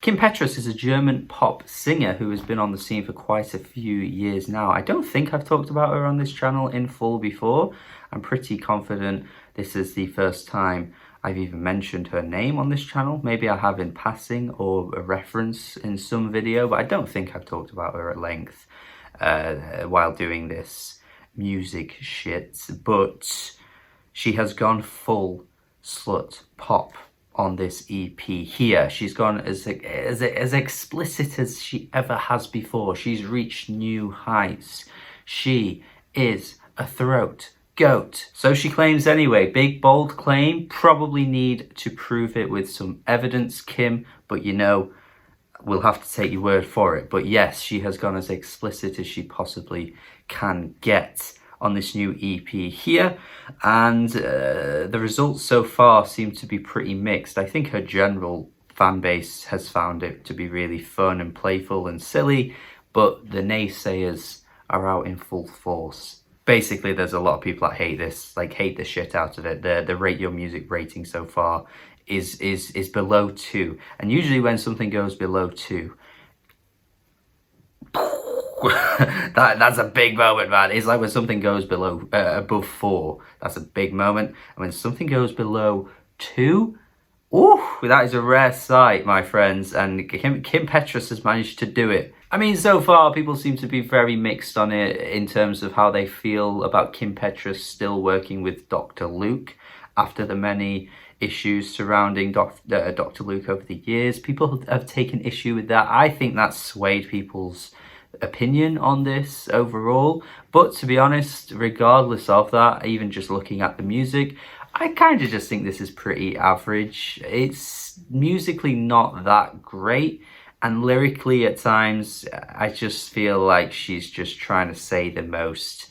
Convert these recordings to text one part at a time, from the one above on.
Kim Petras is a German pop singer who has been on the scene for quite a few years now. I don't think I've talked about her on this channel in full before. I'm pretty confident this is the first time I've even mentioned her name on this channel. Maybe I have in passing or a reference in some video, but I don't think I've talked about her at length while doing this music shit. But she has gone full slut pop on this EP here. She's gone as explicit as she ever has before. She's reached new heights. She is a throat goat. So she claims anyway. Big, bold claim. Probably need to prove it with some evidence, Kim. But you know, we'll have to take your word for it. But yes, she has gone as explicit as she possibly can get on this new EP here, and the results so far seem to be pretty mixed. I think her general fan base has found it to be really fun and playful and silly, but the naysayers are out in full force. Basically, there's a lot of people that hate this, like hate the shit out of it. The Rate Your Music rating so far is below 2, and usually when something goes below 2, that's a big moment, man. It's like when something goes below above 4, that's a big moment, and when something goes below 2, ooh, that is a rare sight, my friends. And Kim Petras has managed to do it. I mean, so far people seem to be very mixed on it in terms of how they feel about Kim Petras still working with Dr. Luke after the many issues surrounding Dr. Luke over the years. People have taken issue with that. I think that's swayed people's opinion on this overall, but to be honest, regardless of that, even just looking at the music, I kind of just think this is pretty average. It's musically not that great, and lyrically at times I just feel like she's just trying to say the most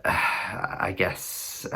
I guess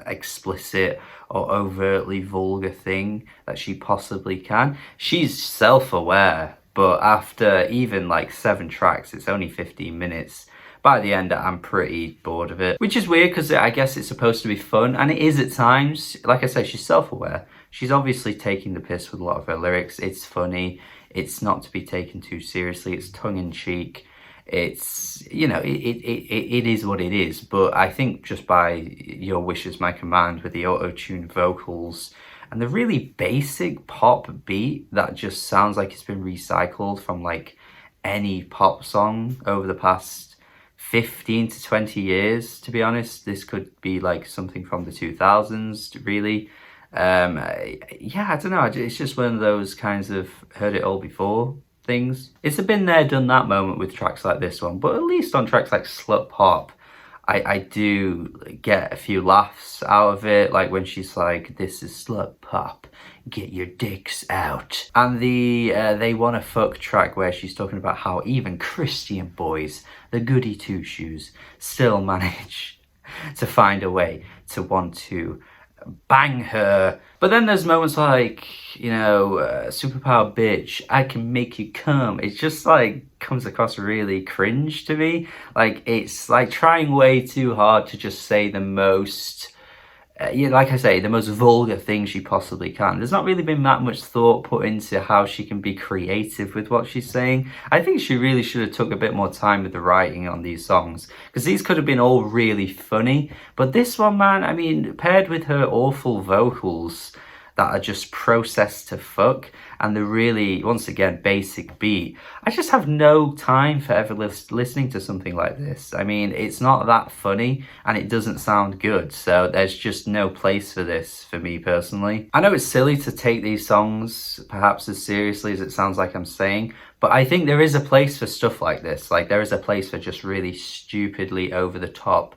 explicit or overtly vulgar thing that she possibly can. She's self-aware, but after even like 7 tracks, it's only 15 minutes. By the end, I'm pretty bored of it, which is weird because I guess it's supposed to be fun, and it is at times. Like I said, she's self-aware. She's obviously taking the piss with a lot of her lyrics. It's funny. It's not to be taken too seriously. It's tongue-in-cheek. It's, you know, it is what it is. But I think just by Your Wish Is My Command with the auto-tuned vocals and the really basic pop beat that just sounds like it's been recycled from like any pop song over the past 15 to 20 years, to be honest. This could be like something from the 2000s, really. Yeah, I don't know. It's just one of those kinds of heard it all before things. It's a been there, done that moment with tracks like this one, but at least on tracks like Slut Pop, I do get a few laughs out of it, like when she's like, "This is Slut Pop, get your dicks out." And the They Wanna Fuck track where she's talking about how even Christian boys, the goody two-shoes, still manage to find a way to want to bang her. But then there's moments like, you know, superpower bitch, I can make you come. It's just like comes across really cringe to me. Like it's like trying way too hard to just say the most yeah, like I say, the most vulgar thing she possibly can. There's not really been that much thought put into how she can be creative with what she's saying. I think she really should have took a bit more time with the writing on these songs, because these could have been all really funny. But this one, man, I mean, paired with her awful vocals that are just processed to fuck, and the really, once again, basic beat, I just have no time for ever listening to something like this. I mean, it's not that funny, and it doesn't sound good, so there's just no place for this for me personally. I know it's silly to take these songs perhaps as seriously as it sounds like I'm saying, but I think there is a place for stuff like this. Like, there is a place for just really stupidly over-the-top,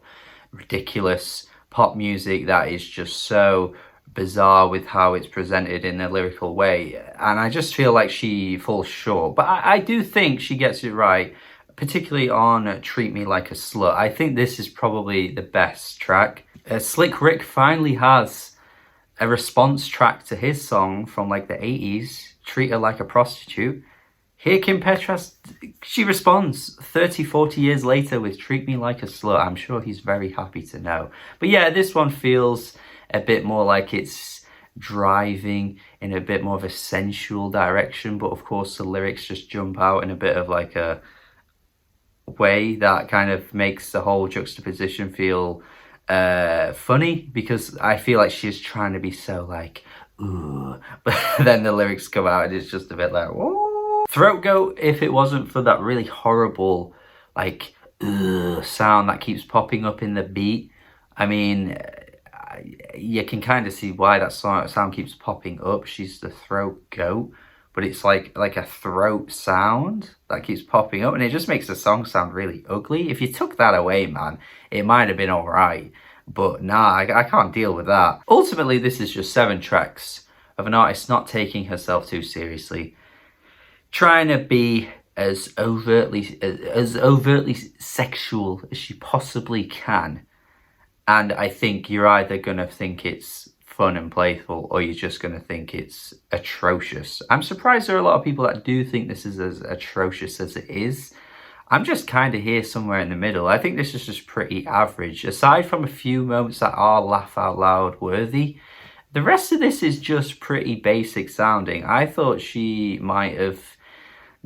ridiculous pop music that is just so bizarre with how it's presented in a lyrical way, and I just feel like she falls short. But I do think she gets it right, particularly on Treat Me Like a Slut. I think this is probably the best track. Slick Rick finally has a response track to his song from like the 80s, Treat Her Like a Prostitute. Here Kim Petras, she responds 30-40 years later with Treat Me Like a Slut. I'm sure he's very happy to know. But yeah, this one feels a bit more like it's driving in a bit more of a sensual direction, but of course the lyrics just jump out in a bit of like a way that kind of makes the whole juxtaposition feel funny, because I feel like she's trying to be so like, ooh, but then the lyrics come out and it's just a bit like, whoa. Throat Goat, if it wasn't for that really horrible like sound that keeps popping up in the beat, I mean, you can kind of see why that sound keeps popping up. She's the throat goat, but it's like a throat sound that keeps popping up, and it just makes the song sound really ugly. If you took that away, man, it might have been all right, but nah, I can't deal with that. Ultimately, this is just 7 tracks of an artist not taking herself too seriously, trying to be as overtly sexual as she possibly can. And I think you're either gonna think it's fun and playful, or you're just gonna think it's atrocious. I'm surprised there are a lot of people that do think this is as atrocious as it is. I'm just kind of here somewhere in the middle. I think this is just pretty average. Aside from a few moments that are laugh out loud worthy, the rest of this is just pretty basic sounding. I thought she might have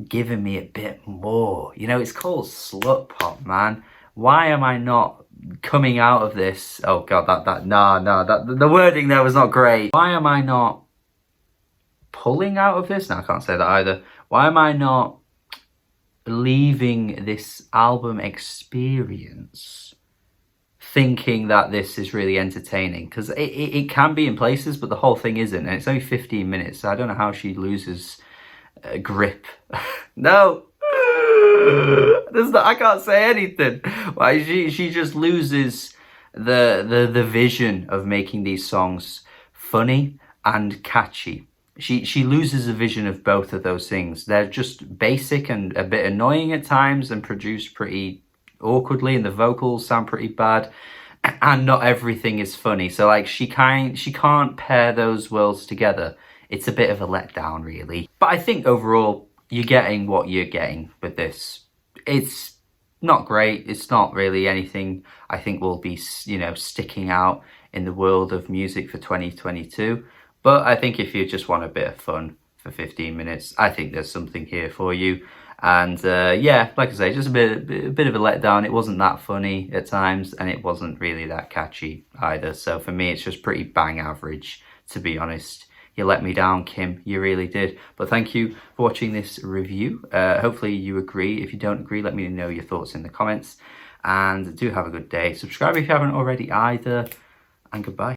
given me a bit more. You know, it's called Slut Pop, man. Why am I not coming out of this? Oh god, the wording there was not great. Why am I not pulling out of this? No, I can't say that either. Why am I not leaving this album experience thinking that this is really entertaining? Because it can be in places, but the whole thing isn't, and it's only 15 minutes, so I don't know how she loses grip. No. I can't say anything. Why she just loses the vision of making these songs funny and catchy. She loses the vision of both of those things. They're just basic and a bit annoying at times, and produced pretty awkwardly, and the vocals sound pretty bad, and not everything is funny. So like she can't pair those worlds together. It's a bit of a letdown, really. But I think overall, you're getting what you're getting with this. It's not great. It's not really anything I think will be, you know, sticking out in the world of music for 2022. But I think if you just want a bit of fun for 15 minutes, I think there's something here for you. And yeah, like I say, just a bit of a letdown. It wasn't that funny at times, and it wasn't really that catchy either. So for me, it's just pretty bang average, to be honest. You let me down, Kim. You really did. But thank you for watching this review. Hopefully you agree. If you don't agree, let me know your thoughts in the comments. And do have a good day. Subscribe if you haven't already either. And goodbye.